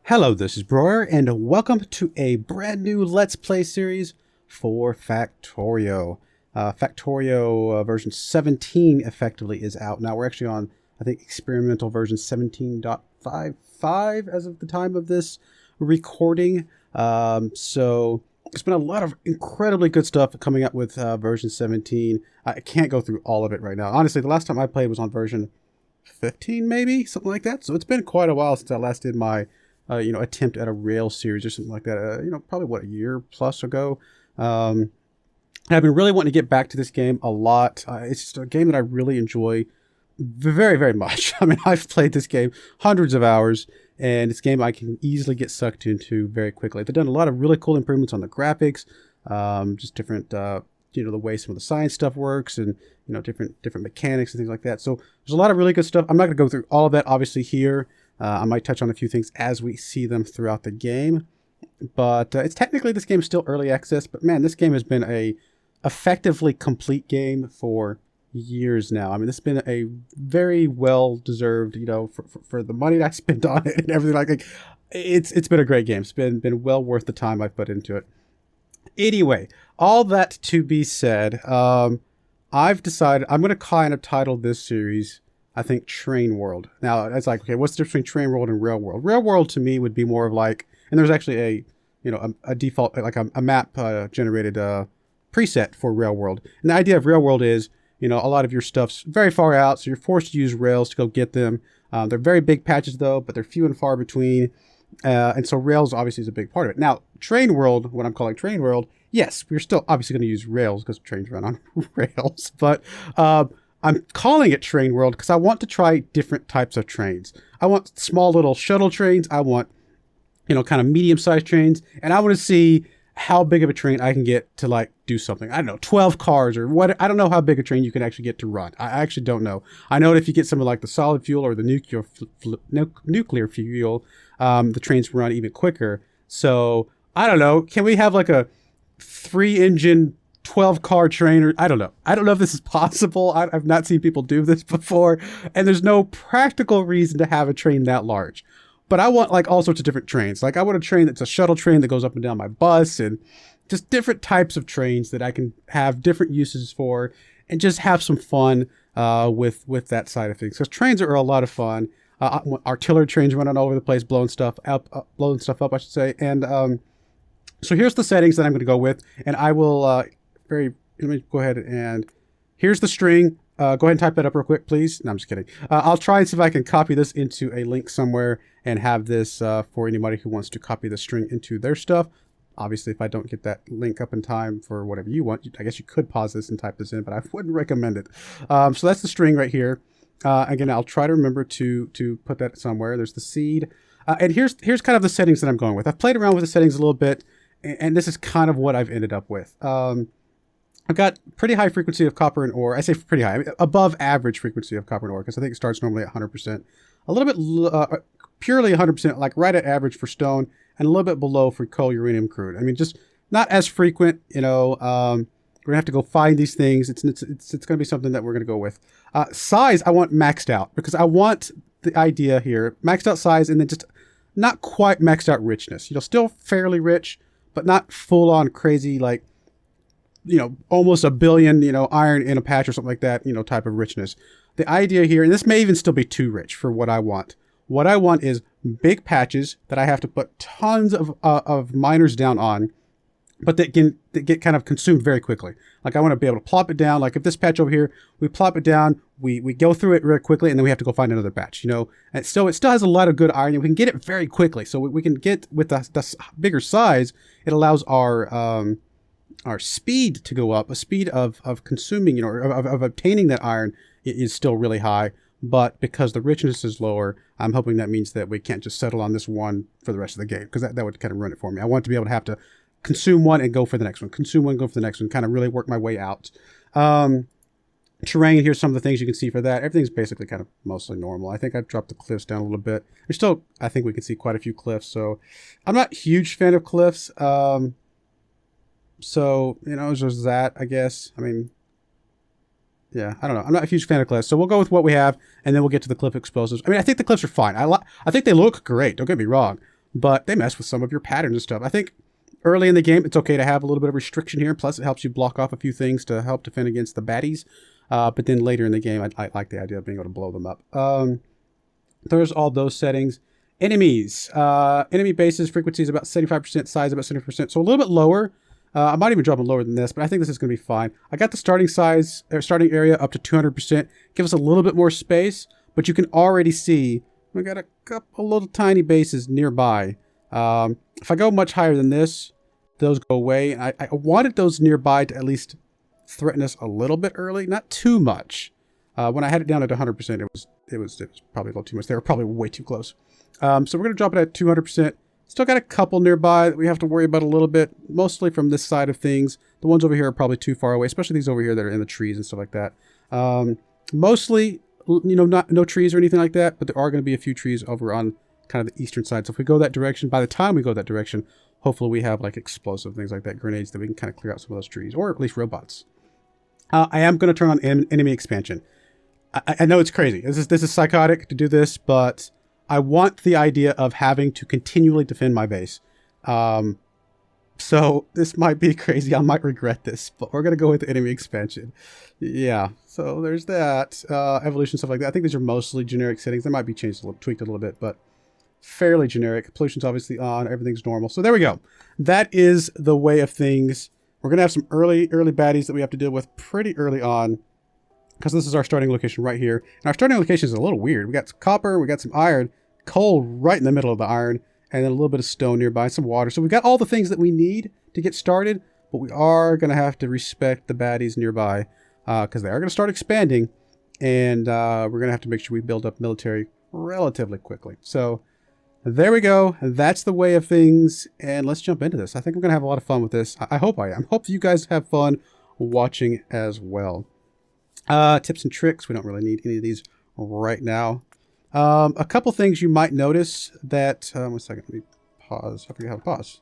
Hello, this is Broyar, and welcome to a brand new Let's Play series for Factorio. Factorio version 17 effectively is out. Now we're actually on, I think, experimental version 17.55 as of the time of this recording. So there's been a lot of incredibly good stuff coming up with version 17. I can't go through all of it right now. Honestly, the last time I played was on version 15, maybe? Something like that. So it's been quite a while since I last did my attempt at a Rails series or something like that. Probably a year plus ago. I've been really wanting to get back to this game a lot. It's just a game that I really enjoy very, very much. I mean, I've played this game hundreds of hours, and it's a game I can easily get sucked into very quickly. They've done a lot of really cool improvements on the graphics, just different, the way some of the science stuff works, and different mechanics and things like that. So there's a lot of really good stuff. I'm not going to go through all of that, obviously, here. I might touch on a few things as we see them throughout the game, but it's technically, this game is still early access, but man, this game has been a effectively complete game for years now. I mean, this has been a very well-deserved, for the money that I spent on it and everything like it's been a great game. It's been well worth the time I've put into it. Anyway, all that to be said, I've decided I'm going to kind of title this series, I think, Train World. Now, it's like, okay, what's the difference between Train World and Rail World? Rail World to me would be more of like, and there's actually a default, like a map generated preset for Rail World. And the idea of Rail World is, a lot of your stuff's very far out, so you're forced to use rails to go get them. They're very big patches though, but they're few and far between. And so rails obviously is a big part of it. Now, Train World, what I'm calling Train World, yes, we're still obviously going to use rails because trains run on rails, but I'm calling it Train World because I want to try different types of trains. I want small little shuttle trains. I want, kind of medium-sized trains. And I want to see how big of a train I can get to, like, do something. I don't know, 12 cars or what. I don't know how big a train you can actually get to run. I actually don't know. I know that if you get something like the solid fuel or the nuclear fuel, the trains run even quicker. So, I don't know. Can we have, like, a 3-engine 12-car train? Or I don't know if this is possible. I've not seen people do this before, and there's no practical reason to have a train that large. But I want, like, all sorts of different trains. Like, I want a train that's a shuttle train that goes up and down my bus, and just different types of trains that I can have different uses for, and just have some fun with that side of things. Because trains are a lot of fun. I want artillery trains running all over the place, blowing stuff up, I should say. And so here's the settings that I'm going to go with, and I will let me go ahead and here's the string. Go ahead and type that up real quick, please. No, I'm just kidding. I'll try and see if I can copy this into a link somewhere and have this for anybody who wants to copy the string into their stuff. Obviously, if I don't get that link up in time for whatever you want, I guess you could pause this and type this in, but I wouldn't recommend it. So that's the string right here. Again, I'll try to remember to put that somewhere. There's the seed. And here's kind of the settings that I'm going with. I've played around with the settings a little bit, and this is kind of what I've ended up with. I've got pretty high frequency of copper and ore. I say pretty high, I mean, above average frequency of copper and ore, because I think it starts normally at 100%. A little bit purely 100%, like right at average for stone, and a little bit below for coal, uranium, crude. I mean, just not as frequent. We're gonna have to go find these things. It's gonna be something that we're gonna go with. Size, I want maxed out because I want the idea here maxed out size, and then just not quite maxed out richness. Still fairly rich, but not full on crazy, like, almost a billion, iron in a patch or something like that, type of richness. The idea here, and this may even still be too rich for what I want. What I want is big patches that I have to put tons of miners down on, but that get kind of consumed very quickly. Like, I want to be able to plop it down. Like, if this patch over here, we plop it down, we go through it really quickly, and then we have to go find another patch, And so it still has a lot of good iron, and we can get it very quickly. So we can get, with the bigger size, it allows our speed to go up. A speed of consuming, of obtaining that iron is still really high, but because the richness is lower, I'm hoping that means that we can't just settle on this one for the rest of the game, because that would kind of ruin it for me. I want to be able to have to consume one and go for the next one, consume one, go for the next one, kind of really work my way out. Terrain, here's some of the things you can see for that. Everything's basically kind of mostly normal. I think I've dropped the cliffs down a little bit. There's still, I think we can see quite a few cliffs, so I'm not a huge fan of cliffs. So, it's just that, I guess. I mean, yeah, I don't know. I'm not a huge fan of cliffs, so we'll go with what we have, and then we'll get to the cliff explosives. I mean, I think the cliffs are fine. I think they look great. Don't get me wrong, but they mess with some of your patterns and stuff. I think early in the game, it's okay to have a little bit of restriction here. Plus, it helps you block off a few things to help defend against the baddies. But then later in the game, I like the idea of being able to blow them up. There's all those settings. Enemies. Enemy bases, frequency is about 75%, size about 70%. So a little bit lower. I might even drop it lower than this, but I think this is going to be fine. I got the starting size, or starting area up to 200%. Give us a little bit more space, but you can already see we got a couple little tiny bases nearby. If I go much higher than this, those go away. I wanted those nearby to at least threaten us a little bit early, not too much. When I had it down at 100%, it was probably a little too much. They were probably way too close. So we're going to drop it at 200%. Still got a couple nearby that we have to worry about a little bit, mostly from this side of things. The ones over here are probably too far away, especially these over here that are in the trees and stuff like that. Mostly, you know, no trees or anything like that, but there are going to be a few trees over on kind of the eastern side. So if we go that direction, by the time we go that direction, hopefully we have like explosive things like that, grenades that we can kind of clear out some of those trees, or at least robots. I am going to turn on enemy expansion. I know it's crazy. This is psychotic to do this, but I want the idea of having to continually defend my base. So this might be crazy. I might regret this, but we're going to go with the enemy expansion. Yeah, so there's that. Evolution, stuff like that. I think these are mostly generic settings. They might be changed, tweaked a little bit, but fairly generic. Pollution's obviously on. Everything's normal. So there we go. That is the way of things. We're going to have some early baddies that we have to deal with pretty early on, because this is our starting location right here. And our starting location is a little weird. We got some copper, we got some iron, coal right in the middle of the iron, and then a little bit of stone nearby, some water. So we got all the things that we need to get started, but we are going to have to respect the baddies nearby, because they are going to start expanding, and we're going to have to make sure we build up military relatively quickly. So there we go. That's the way of things, and let's jump into this. I think I'm going to have a lot of fun with this. I hope I am. Hope you guys have fun watching as well. Tips and tricks. We don't really need any of these right now. A couple things you might notice that, 1 second, let me pause. I forget how to pause.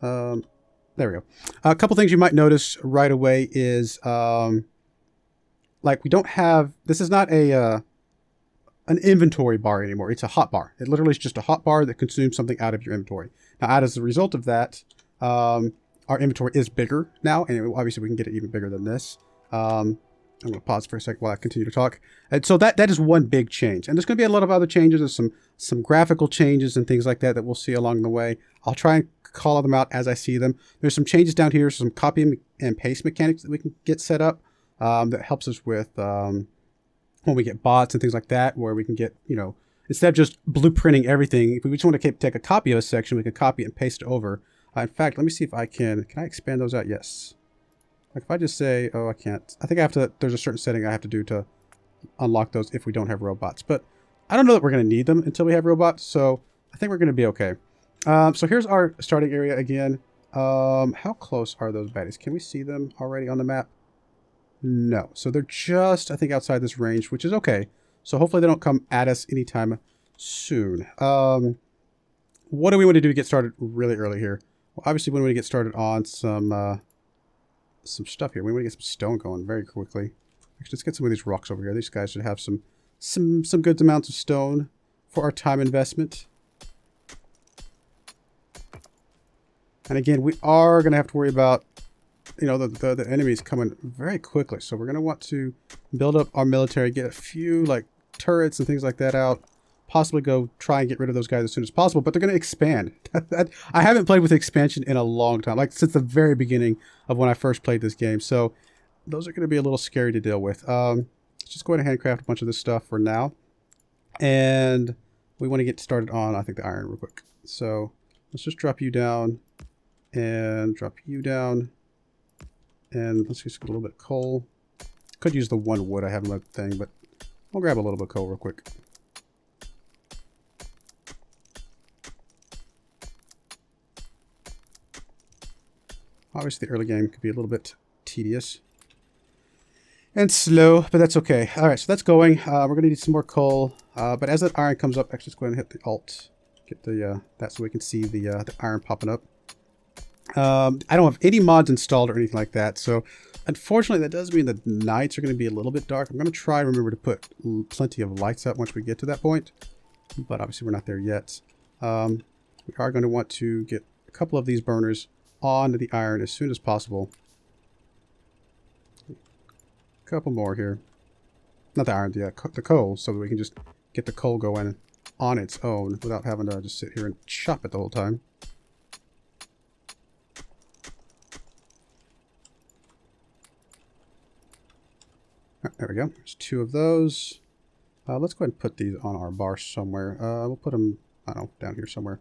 There we go. A couple things you might notice right away is, like we don't have, this is not an inventory bar anymore. It's a hot bar. It literally is just a hot bar that consumes something out of your inventory. Now, as a result of that, our inventory is bigger now, and obviously we can get it even bigger than this. I'm going to pause for a second while I continue to talk. And so that is one big change. And there's going to be a lot of other changes. There's some graphical changes and things like that that we'll see along the way. I'll try and call them out as I see them. There's some changes down here, some copy and paste mechanics that we can get set up that helps us with when we get bots and things like that, where we can get, you know, instead of just blueprinting everything, if we just want to take a copy of a section, we can copy it and paste it over. In fact, let me see if I can I expand those out? Yes. Like if I just say, oh, I can't. I think I have to, there's a certain setting I have to do to unlock those if we don't have robots. But I don't know that we're going to need them until we have robots. So I think we're going to be okay. So here's our starting area again. How close are those baddies? Can we see them already on the map? No. So they're just, I think, outside this range, which is okay. So hopefully they don't come at us anytime soon. What do we want to do to get started really early here? Well, obviously we want to get started on some stuff here. We want to get some stone going very quickly. Actually, let's get some of these rocks over here. These guys should have some good amounts of stone for our time investment. And again, we are going to have to worry about, you know, the enemies coming very quickly. So we're going to want to build up our military, get a few like turrets and things like that out. Possibly go try and get rid of those guys as soon as possible, but they're going to expand. I haven't played with expansion in a long time, like since the very beginning of when I first played this game. So those are going to be a little scary to deal with. Let's just go ahead and handcraft a bunch of this stuff for now. And we want to get started on, I think, the iron real quick. So let's just drop you down and drop you down. And let's just get a little bit of coal. Could use the one wood I have in my thing, but we'll grab a little bit of coal real quick. Obviously, the early game could be a little bit tedious and slow, but that's okay. All right, so that's going. We're going to need some more coal. But as that iron comes up, actually, let's go ahead and hit the Alt. Get the that so we can see the iron popping up. I don't have any mods installed or anything like that. So, unfortunately, that does mean the nights are going to be a little bit dark. I'm going to try and remember to put plenty of lights up once we get to that point. But obviously, we're not there yet. We are going to want to get a couple of these burners onto the iron as soon as possible. A couple more here. Not the iron, the coal, so that we can just get the coal going on its own without having to just sit here and chop it the whole time. Right, there we go. There's 2 of those. Let's go ahead and put these on our bar somewhere. We'll put them, I don't know, down here somewhere.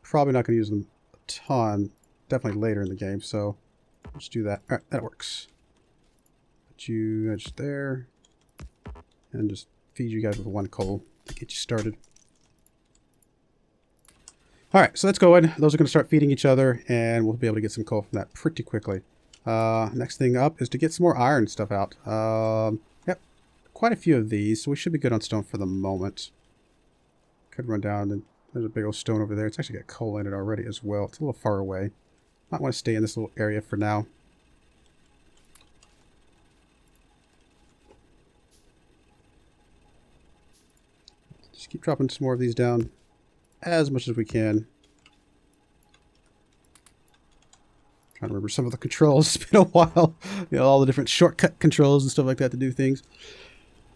Probably not going to use them a ton. Definitely later in the game, so let's do that. Alright, that works. Put you just there. And just feed you guys with 1 coal to get you started. Alright, so let's go in. Those are going to start feeding each other, and we'll be able to get some coal from that pretty quickly. Next thing up is to get some more iron stuff out. Yep, quite a few of these, so we should be good on stone for the moment. Could run down, and there's a big old stone over there. It's actually got coal in it already as well. It's a little far away. Might want to stay in this little area for now. Just keep dropping some more of these down as much as we can. Trying to remember some of the controls. It's been a while. You know, all the different shortcut controls and stuff like that to do things.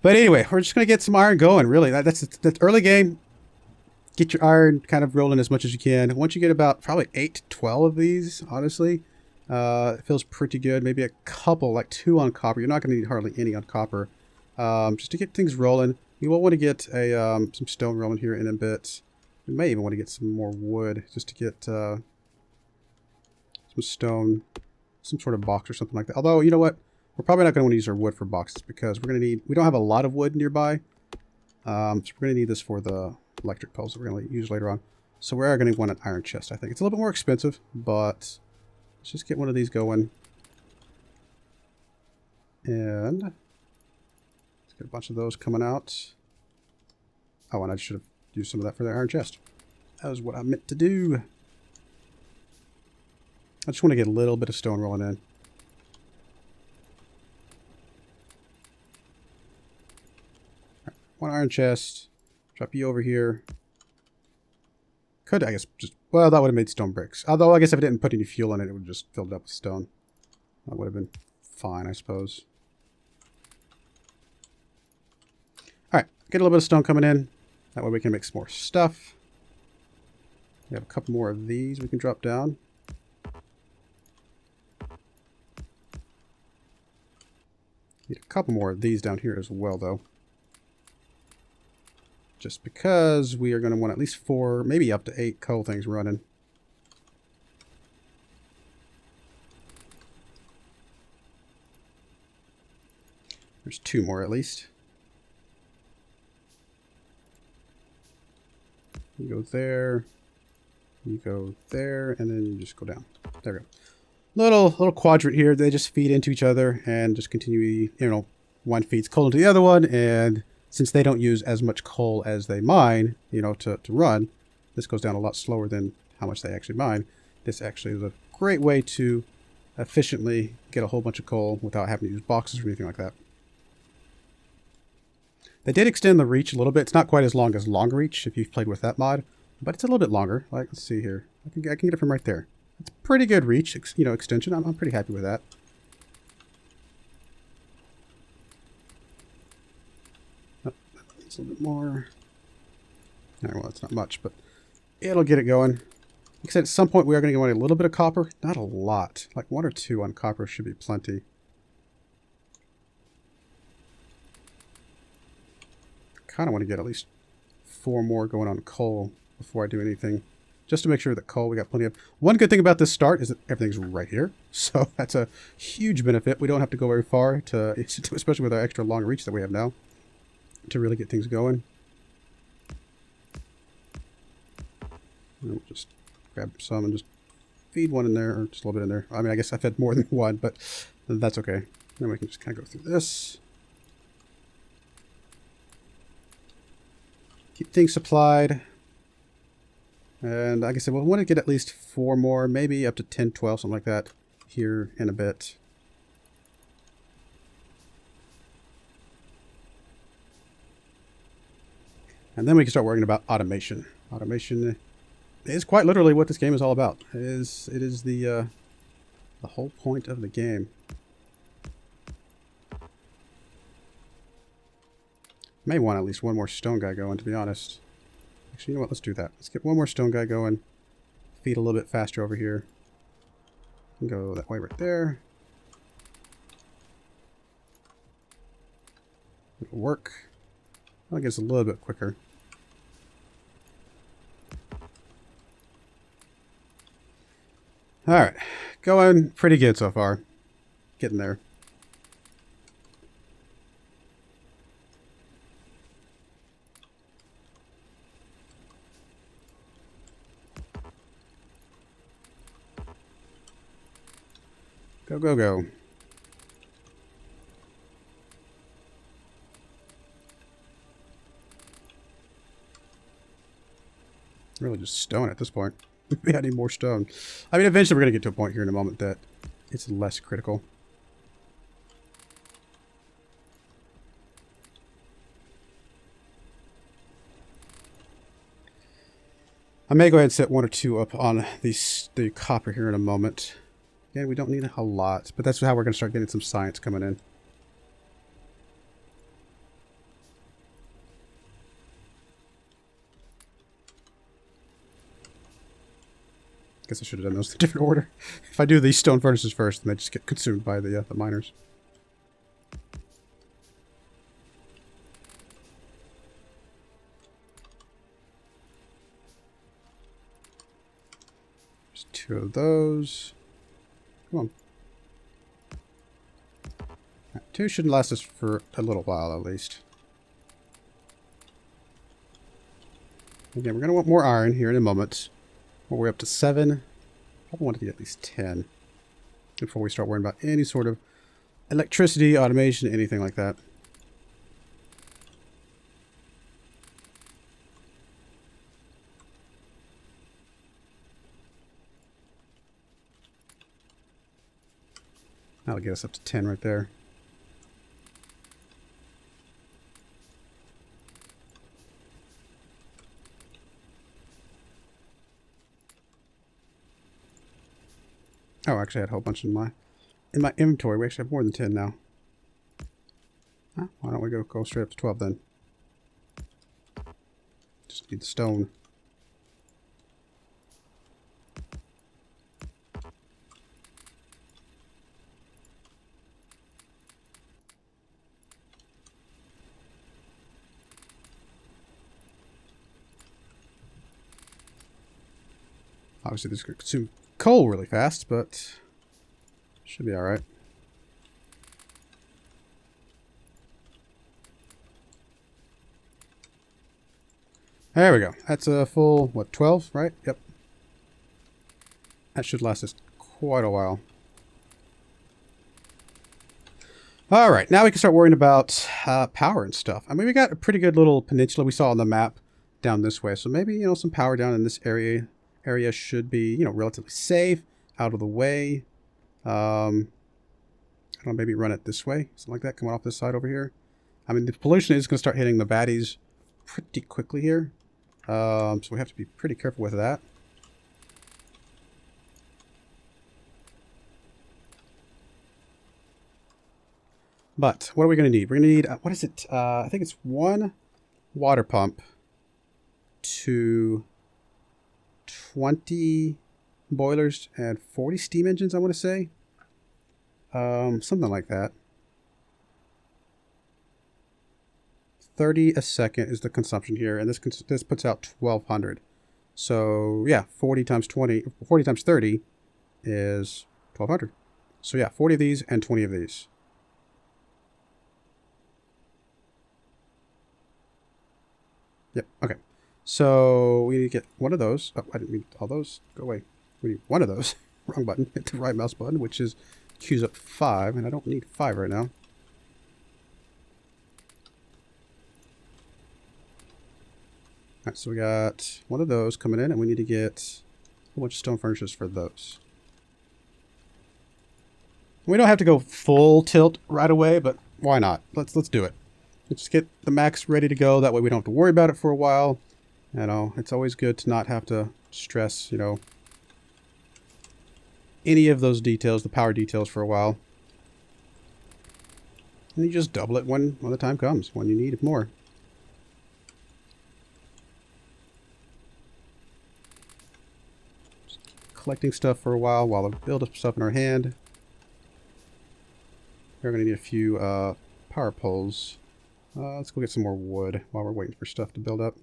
But anyway, we're just going to get some iron going, really. That's early game. Get your iron kind of rolling as much as you can. Once you get about probably 8 to 12 of these, honestly, it feels pretty good. Maybe a couple, like 2 on copper. You're not going to need hardly any on copper. Just to get things rolling. You will want to get a some stone rolling here in a bit. We may even want to get some more wood just to get some stone, some sort of box or something like that. Although, you know what? We're probably not going to want to use our wood for boxes because we're going to need, we don't have a lot of wood nearby. So we're going to need this for the electric poles that we're going to use later on. So we are going to want an iron chest, I think. It's a little bit more expensive, but let's just get one of these going. And let's get a bunch of those coming out. Oh, and I should have used some of that for the iron chest. That was what I meant to do. I just want to get a little bit of stone rolling in. Right, 1 iron chest. Drop you over here. Could, I guess, just... Well, that would have made stone bricks. Although, I guess if I didn't put any fuel in it, it would have just filled up with stone. That would have been fine, I suppose. Alright, get a little bit of stone coming in. That way we can make some more stuff. We have a couple more of these we can drop down. Need a couple more of these down here as well, though. Just because we are going to want at least 4, maybe up to 8 coal things running. There's 2 more at least. You go there. You go there, and then you just go down. There we go. Little quadrant here. They just feed into each other and just continue, you know, one feeds coal into the other one, and since they don't use as much coal as they mine, you know, to run, this goes down a lot slower than how much they actually mine. This actually is a great way to efficiently get a whole bunch of coal without having to use boxes or anything like that. They did extend the reach a little bit. It's not quite as long as long reach if you've played with that mod, but it's a little bit longer. Like, let's see here. I can get it from right there. It's pretty good reach, you know, extension. I'm pretty happy with that. Oh, that needs a little bit more. All right, well, it's not much, but it'll get it going. Like I said, at some point we are going to go on a little bit of copper. Not a lot. Like 1 or 2 on copper should be plenty. Kind of want to get at least 4 more going on coal before I do anything. Just to make sure that coal we got plenty of. One good thing about this start is that everything's right here. So that's a huge benefit. We don't have to go very far, especially with our extra long reach that we have now, to really get things going. And we'll just grab some and just feed 1 in there, or just a little bit in there. I mean, I guess I fed more than 1, but that's okay. Then we can just kind of go through this. Keep things supplied. And like I said, we'll want to get at least 4 more, maybe up to 10, 12, something like that here in a bit. And then we can start worrying about automation. Automation is quite literally what this game is all about. It is the whole point of the game. May want at least one more stone guy going, to be honest. Actually, you know what? Let's do that. Let's get one more stone guy going. Feed a little bit faster over here. And go that way right there. It'll work. I think it's a little bit quicker. Alright. Going pretty good so far. Getting there. Go, go, go. Really just stone at this point. We had any more stone. I mean, eventually we're going to get to a point here in a moment that it's less critical. I may go ahead and set one or two up on the copper here in a moment. Again, we don't need a lot, but that's how we're going to start getting some science coming in. Guess I should have done those in a different order. If I do these stone furnaces first, then they just get consumed by the miners. There's two of those. Come on. Right, two shouldn't last us for a little while, at least. Again, we're going to want more iron here in a moment. Well, we're up to 7. Probably want to get at least 10 before we start worrying about any sort of electricity, automation, anything like that. That'll get us up to 10 right there. Oh, actually I had a whole bunch in my inventory. We actually have more than 10 now. Huh? Why don't we go straight up to 12 then? Just need the stone. Obviously this could consume coal really fast, but should be alright. There we go. That's a full, what, 12, right? Yep. That should last us quite a while. Alright, now we can start worrying about power and stuff. I mean, we got a pretty good little peninsula we saw on the map down this way, so maybe, you know, some power down in this area should be, you know, relatively safe, out of the way. I don't know, maybe run it this way, something like that, coming off this side over here. I mean, the pollution is going to start hitting the baddies pretty quickly here. So we have to be pretty careful with that. But what are we going to need? We're going to need, what is it? I think it's 1 water pump to 20 boilers and 40 steam engines, I want to say. Something like that. 30 a second is the consumption here, and this puts out 1,200. So yeah, 40 times 30 is 1,200. So yeah, 40 of these and 20 of these. Yep, okay. So we need to get one of those. Oh, I didn't mean all those. Go away. We need one of those. Wrong button. Hit the right mouse button, which is queues up 5, and I don't need 5 right now. Alright, so we got one of those coming in, and we need to get a bunch of stone furnaces for those. We don't have to go full tilt right away, but why not? Let's do it. Let's get the max ready to go. That way we don't have to worry about it for a while. You know, it's always good to not have to stress, you know, any of those details, the power details for a while. And you just double it when the time comes, when you need it more. Just keep collecting stuff for a while we build up stuff in our hand. We're going to need a few power poles. Let's go get some more wood while we're waiting for stuff to build up.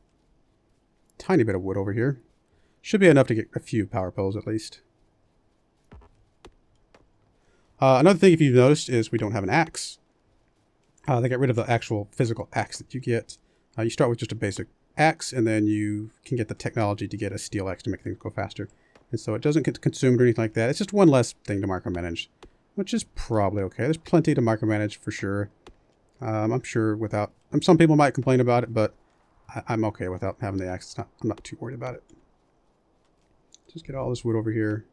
Tiny bit of wood over here. Should be enough to get a few power poles at least. Another thing, if you've noticed, is we don't have an axe. They got rid of the actual physical axe that you get. You start with just a basic axe, and then you can get the technology to get a steel axe to make things go faster. And so it doesn't get consumed or anything like that. It's just one less thing to micromanage, which is probably okay. There's plenty to micromanage for sure. I'm sure without... some people might complain about it, but I'm okay without having the axe. I'm not too worried about it. Just get all this wood over here.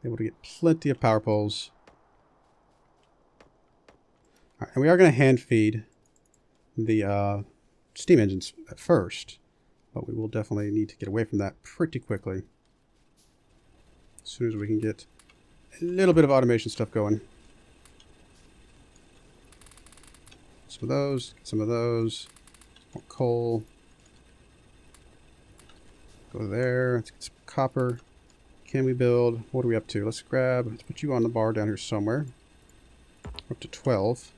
Able to get plenty of power poles. All right, and we are going to hand feed the steam engines at first, but we will definitely need to get away from that pretty quickly. As soon as we can get a little bit of automation stuff going. Some of those, some of those. More coal. Go there. Let's get some copper. Can we build? What are we up to? Let's put you on the bar down here somewhere. We're up to 12.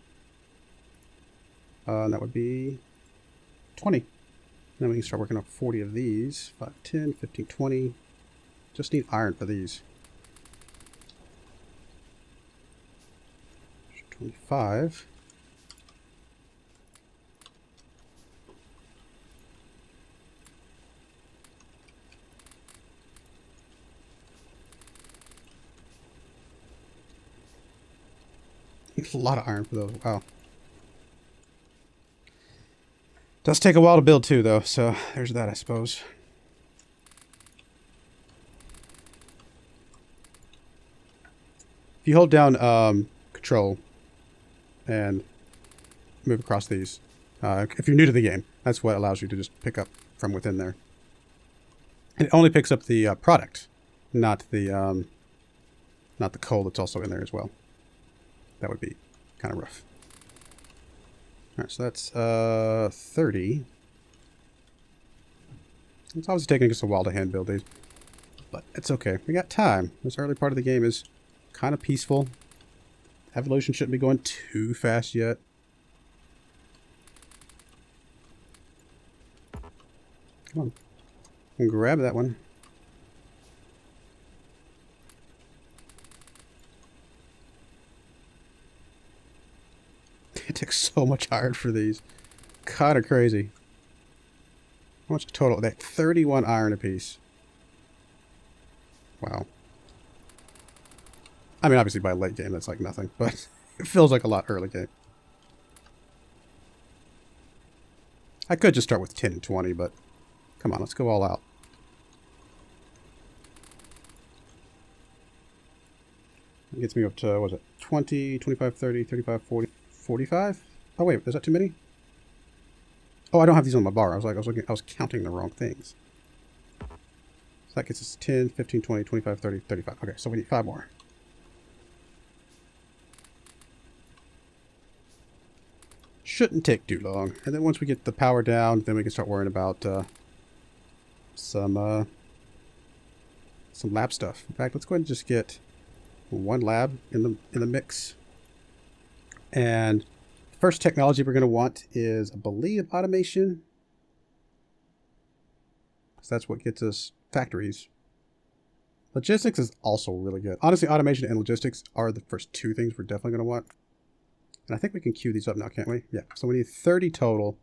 And that would be 20. Then we can start working on 40 of these. 5, 10, 15, 20. Just need iron for these. 25. A lot of iron for those. Wow. Does take a while to build too, though, so there's that, I suppose. If you hold down Control and move across these, if you're new to the game, that's what allows you to just pick up from within there. And it only picks up the product, not the coal that's also in there as well. That would be kind of rough. Alright, so that's 30. It's obviously taking us a while to hand build these, but it's okay. We got time. This early part of the game is kind of peaceful. Evolution shouldn't be going too fast yet. Come on. And grab that one. It takes so much iron for these. Kind of crazy. How much total? That 31 iron apiece. Wow. I mean, obviously by late game that's like nothing, but it feels like a lot early game. I could just start with 10 and 20, but come on, let's go all out. It gets me up to, what was it, 20, 25, 30, 35, 40, 45? Oh wait, is that too many? Oh, I don't have these on my bar. I was counting the wrong things. So that gets us 10, 15, 20, 25, 30, 35. Okay, so we need 5 more. Shouldn't take too long. And then once we get the power down, then we can start worrying about some lab stuff. In fact, let's go ahead and just get one lab in the mix. And the first technology we're going to want is, I believe, automation. So that's what gets us factories. Logistics is also really good. Honestly, automation and logistics are the first 2 things we're definitely going to want. And I think we can queue these up now, can't we? Yeah. So we need 30 total.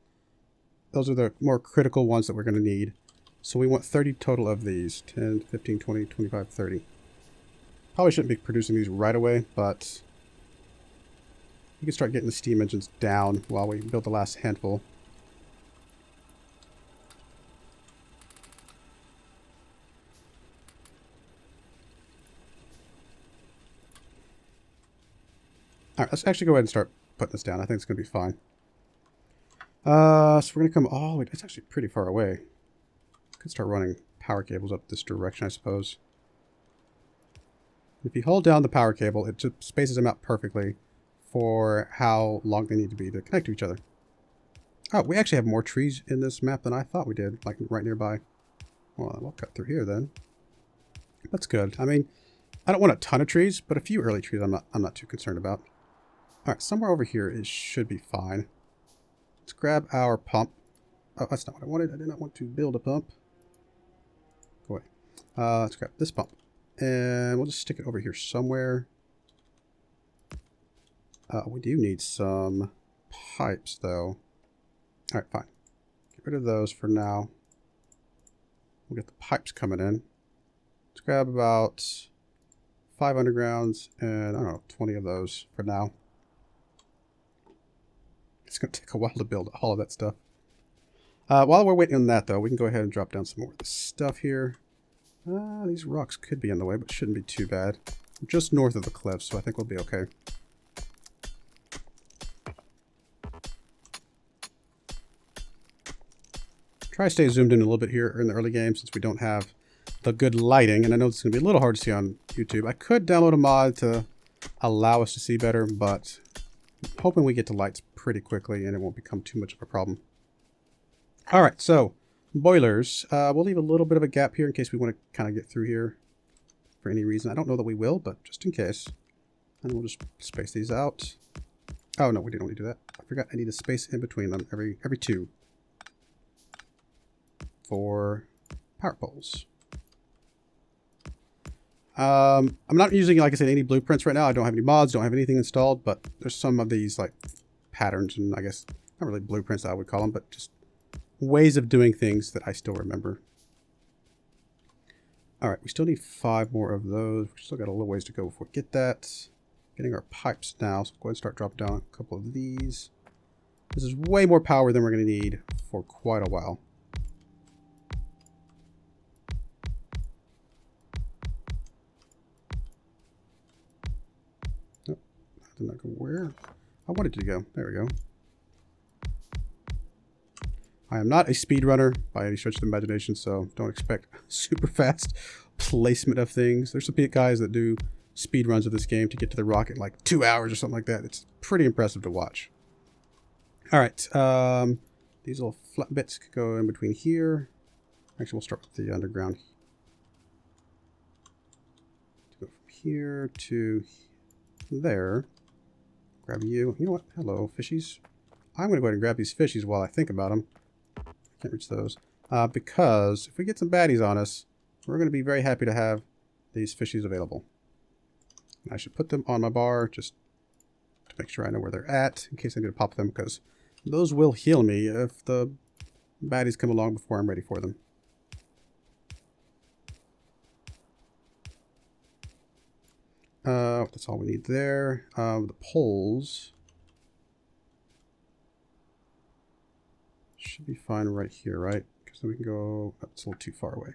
Those are the more critical ones that we're going to need. So we want 30 total of these. 10, 15, 20, 25, 30. Probably shouldn't be producing these right away, but we can start getting the steam engines down while we build the last handful. Alright, let's actually go ahead and start putting this down. I think it's going to be fine. So we're going to come all the way. It's actually pretty far away. Could start running power cables up this direction, I suppose. If you hold down the power cable, it just spaces them out perfectly for how long they need to be to connect to each other. Oh, we actually have more trees in this map than I thought we did, like right nearby. Well, we'll cut through here then. That's good. I mean, I don't want a ton of trees, but a few early trees I'm not too concerned about. All right, somewhere over here it should be fine. Let's grab our pump. Oh, that's not what I wanted. I did not want to build a pump. Go away. Let's grab this pump. And we'll just stick it over here somewhere. We do need some pipes, though. All right, fine. Get rid of those for now. We'll get the pipes coming in. Let's grab about 5 undergrounds and, I don't know, 20 of those for now. It's going to take a while to build all of that stuff. While we're waiting on that, though, we can go ahead and drop down some more of the stuff here. These rocks could be in the way, but shouldn't be too bad. We're just north of the cliff, so I think we'll be okay. Try to stay zoomed in a little bit here in the early game since we don't have the good lighting. And I know it's going to be a little hard to see on YouTube. I could download a mod to allow us to see better, but I'm hoping we get to lights pretty quickly and it won't become too much of a problem. All right, so boilers. We'll leave a little bit of a gap here in case we want to kind of get through here for any reason. I don't know that we will, but just in case. And we'll just space these out. Oh, no, we didn't want to do that. I forgot I need a space in between them every two. For power poles. I'm not using, like I said, any blueprints right now. I don't have any mods, don't have anything installed, but there's some of these like patterns and I guess not really blueprints I would call them, but just ways of doing things that I still remember. All right, we still need 5 more of those. We still got a little ways to go before we get that. Getting our pipes now, so go ahead and start dropping down a couple of these. This is way more power than we're going to need for quite a while. Did not go where I wanted it to go. There we go. I am not a speedrunner by any stretch of the imagination, so don't expect super fast placement of things. There's some guys that do speed runs of this game to get to the rock in like 2 hours or something like that. It's pretty impressive to watch. All right, these little flat bits could go in between here. Actually, we'll start with the underground. Go from here to there. Grab you. You know what? Hello, fishies. I'm going to go ahead and grab these fishies while I think about them. I can't reach those. Because if we get some baddies on us, we're going to be very happy to have these fishies available. And I should put them on my bar just to make sure I know where they're at in case I'm going to pop them, because those will heal me if the baddies come along before I'm ready for them. That's all we need there. The poles should be fine right here, right? Because then we can go. Oh, it's a little too far away.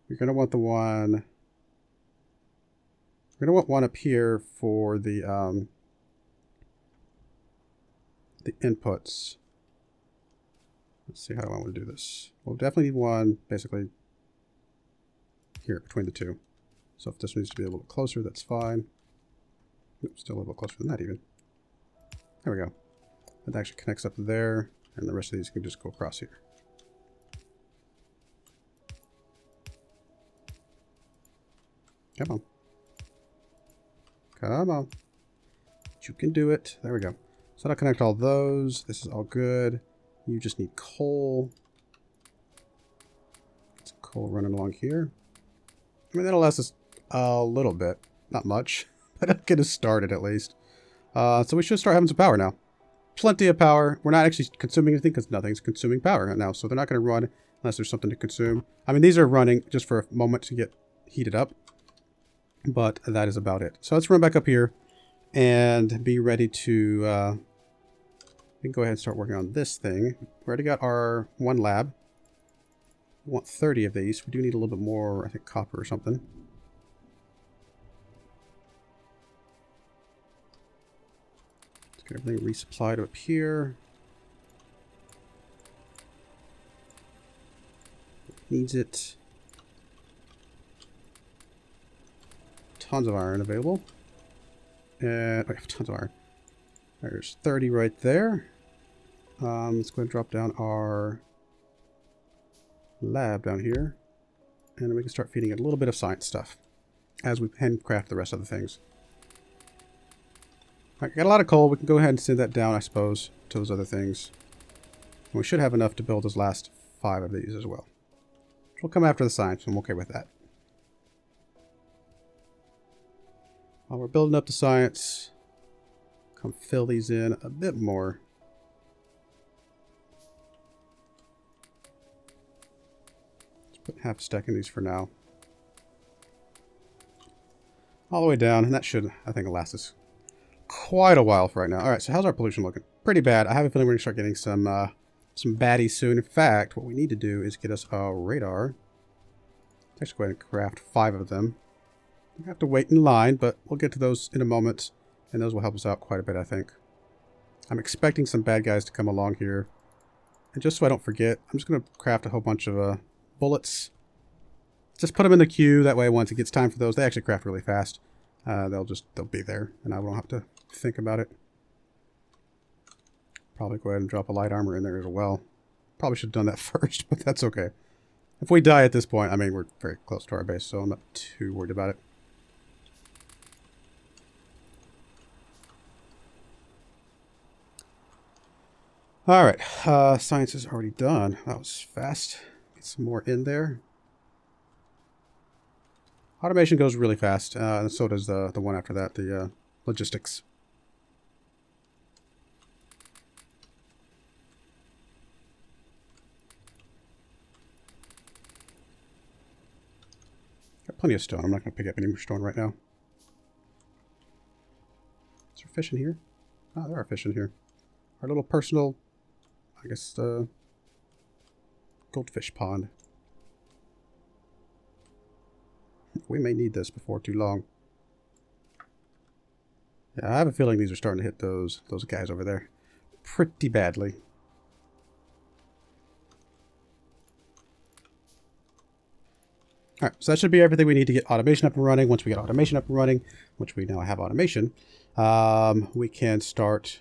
You're gonna want the one. We're gonna want one up here for the inputs. Let's see, how do I want to do this? We'll definitely need one basically here between the two. So if this needs to be a little closer, that's fine. Nope, still a little closer than that even. There we go. That actually connects up there, and the rest of these can just go across here. Come on. Come on. You can do it. There we go. So that'll connect all those. This is all good. You just need coal. It's coal running along here. I mean, that'll last us a little bit. Not much, but it'll get us started at least. So we should start having some power now. Plenty of power. We're not actually consuming anything because nothing's consuming power right now. So they're not going to run unless there's something to consume. I mean, these are running just for a moment to get heated up. But that is about it. So let's run back up here and be ready to... we can go ahead and start working on this thing. We already got our one lab. We want 30 of these. We do need a little bit more, I think, copper or something. Let's get everything resupplied up here. Needs it. Tons of iron available. And we have tons of iron. There's 30 right there. Let's go ahead and drop down our lab down here. And then we can start feeding it a little bit of science stuff as we handcraft the rest of the things. Alright, got a lot of coal. We can go ahead and send that down, I suppose, to those other things. And we should have enough to build those last 5 of these as well. We'll come after the science. I'm okay with that. While we're building up the science, come fill these in a bit more. Let's put half a stack in these for now. All the way down, and that should, I think, last us quite a while for right now. Alright, so how's our pollution looking? Pretty bad. I have a feeling we're going to start getting some baddies soon. In fact, what we need to do is get us a radar. Let's go ahead and craft 5 of them. We have to wait in line, but we'll get to those in a moment, and those will help us out quite a bit, I think. I'm expecting some bad guys to come along here. And just so I don't forget, I'm just going to craft a whole bunch of bullets. Just put them in the queue. That way, once it gets time for those, they actually craft really fast. They'll be there, and I won't have to think about it. Probably go ahead and drop a light armor in there as well. Probably should have done that first, but that's okay. If we die at this point, I mean, we're very close to our base, so I'm not too worried about it. Alright, science is already done. That was fast. Get some more in there. Automation goes really fast, and so does the one after that, the logistics. Got plenty of stone. I'm not going to pick up any more stone right now. Is there fish in here? Oh, there are fish in here. Our little personal, I guess, goldfish pond. We may need this before too long. Yeah, I have a feeling these are starting to hit those guys over there pretty badly. Alright, so that should be everything we need to get automation up and running. Once we get automation up and running, which we now have automation, we can start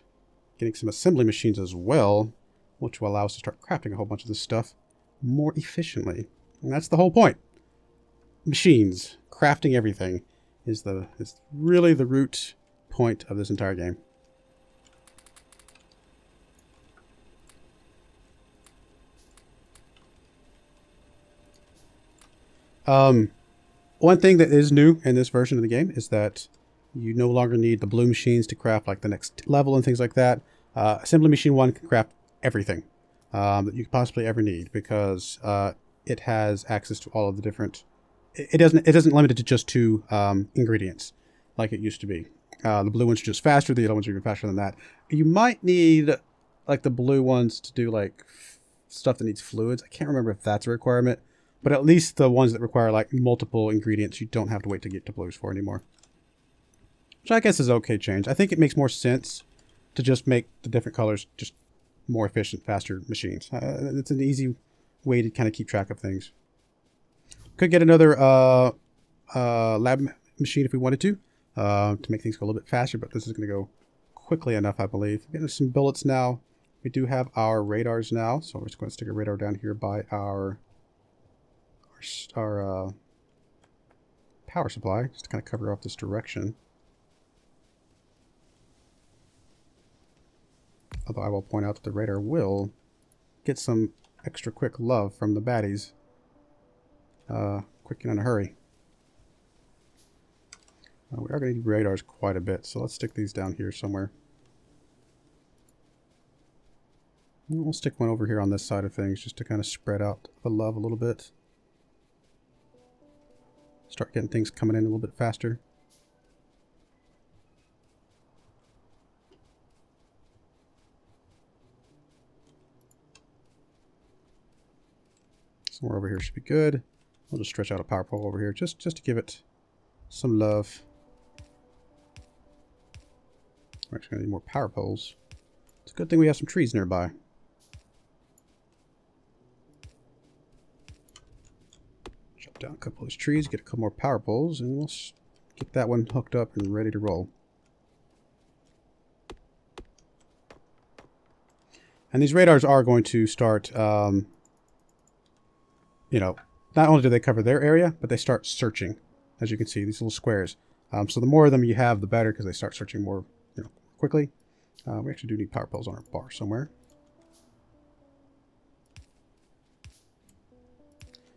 getting some assembly machines as well, which will allow us to start crafting a whole bunch of this stuff more efficiently. And that's the whole point. Machines, crafting everything is really the root point of this entire game. One thing that is new in this version of the game is that you no longer need the blue machines to craft like the next level and things like that. Assembly Machine 1 can craft everything that you could possibly ever need, because it has access to all of the different... It isn't limited to just 2 ingredients like it used to be. The blue ones are just faster, the yellow ones are even faster than that. You might need like the blue ones to do like stuff that needs fluids. I can't remember if that's a requirement, but at least the ones that require like multiple ingredients, you don't have to wait to get to blues for anymore. Which I guess is okay change. I think it makes more sense to just make the different colors just more efficient, faster machines. It's an easy way to kind of keep track of things. Could get another lab machine if we wanted to make things go a little bit faster, but this is going to go quickly enough, I believe. Getting some bullets now. We do have our radars now, so we're just going to stick a radar down here by our power supply, just to kind of cover off this direction. Although I will point out that the radar will get some extra quick love from the baddies. Quick and in a hurry. We are going to need radars quite a bit, so let's stick these down here somewhere. And we'll stick one over here on this side of things just to kind of spread out the love a little bit. Start getting things coming in a little bit faster. Somewhere over here should be good. We'll just stretch out a power pole over here just to give it some love. We're actually going to need more power poles. It's a good thing we have some trees nearby. down a couple of those trees, get a couple more power poles, and we'll get that one hooked up and ready to roll. And these radars are going to start, you know, not only do they cover their area, but they start searching. As you can see, these little squares. So the more of them you have, the better, because they start searching more, you know, quickly. We actually do need power poles on our bar somewhere.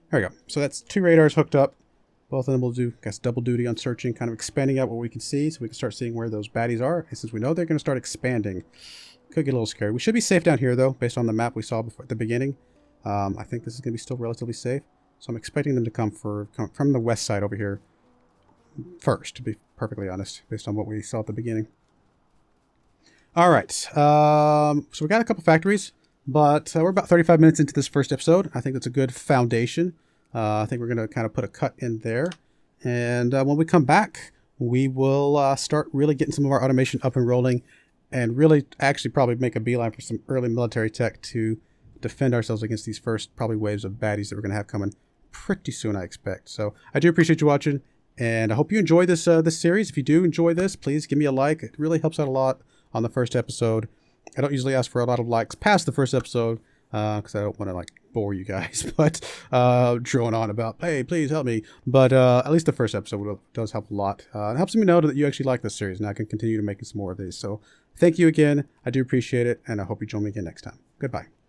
There we go. So that's 2 radars hooked up. Both of them will do, I guess, double duty on searching, kind of expanding out what we can see, so we can start seeing where those baddies are. And since we know they're going to start expanding, could get a little scary. We should be safe down here, though, based on the map we saw before at the beginning. I think this is going to be still relatively safe. So I'm expecting them to come from the west side over here first, to be perfectly honest, based on what we saw at the beginning. All right. So we got a couple factories, but we're about 35 minutes into this first episode. I think that's a good foundation. I think we're going to kind of put a cut in there. And when we come back, we will start really getting some of our automation up and rolling, and really actually probably make a beeline for some early military tech to defend ourselves against these first probably waves of baddies that we're going to have coming pretty soon, I expect. So I do appreciate you watching, and I hope you enjoy this this series. If you do enjoy this, please give me a like. It really helps out a lot on the first episode. I don't usually ask for a lot of likes past the first episode because I don't want to like bore you guys, but drone on about, hey, please help me. But at least the first episode does help a lot. It helps me know that you actually like this series, and I can continue to make some more of these. So thank you again. I do appreciate it, and I hope you join me again next time. Goodbye.